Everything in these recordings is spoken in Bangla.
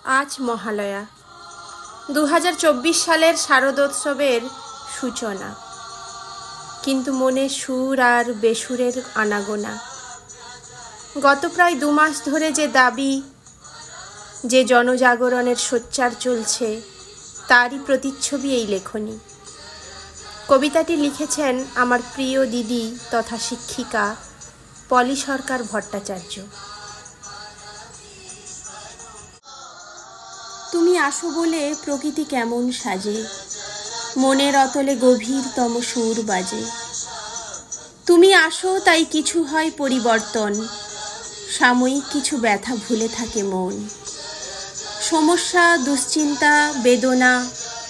আজ মহালয়া 2024 সালের শারদোৎসবের সূচনা, কিন্তু মনে সুর আর বেসুরের আনাগোনা। গত প্রায় 2 মাস ধরে যে দাবি, যে জনজাগরণের সোচ্চার চলছে, তারই প্রতিচ্ছবি এই লেখনী। কবিতাটি লিখেছেন আমার প্রিয় দিদি তথা শিক্ষিকা পলি সরকার ভট্টাচার্য। তুমি আসো বলে প্রকৃতি কেমন সাজে, মনের অতলে গভীরতম সুর বাজে। তুমি আসো তাই কিছু হয় পরিবর্তন, সাময়িক কিছু ব্যথা ভুলে থাকে মন। সমস্যা, দুশ্চিন্তা, বেদনা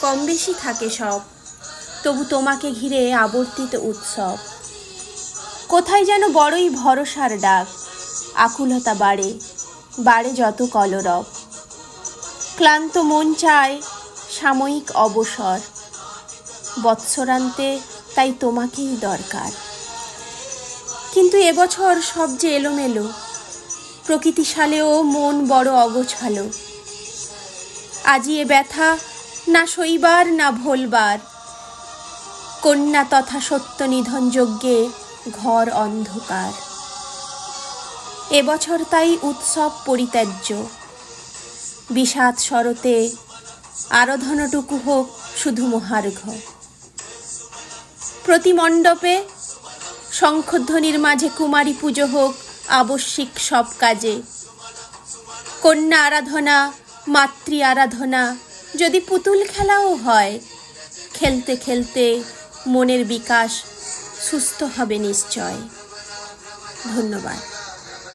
কম বেশি থাকে সব, তবু তোমাকে ঘিরে আবর্তিত উৎসব। কোথায় যেন বড়ই ভরসার ডাক, আকুলতা বাড়ে বাড়ে যত কলরব। ক্লান্ত মন চায় সাময়িক অবসর, বৎসরান্তে তাই তোমাকেই দরকার। কিন্তু এবছর সব যে এলোমেলো, প্রকৃতি সালেও মন বড় অগোছালো। আজি এ ব্যথা না সইবার না ভোলবার, কন্যা তথা সত্য নিধন যজ্ঞে ঘর অন্ধকার। এবছর তাই উৎসব পরিত্যাজ্য, বিষাদ শরতে আরাধনাটুকু হোক শুধু মহার্ঘ। প্রতি মণ্ডপে শঙ্খধ্বনির মাঝে কুমারী পুজো হোক আবশ্যিক সব কাজে। কন্যা আরাধনা, মাতৃ আরাধনা, যদি পুতুল খেলাও হয়, খেলতে খেলতে মনের বিকাশ সুস্থ হবে নিশ্চয়। ধন্যবাদ।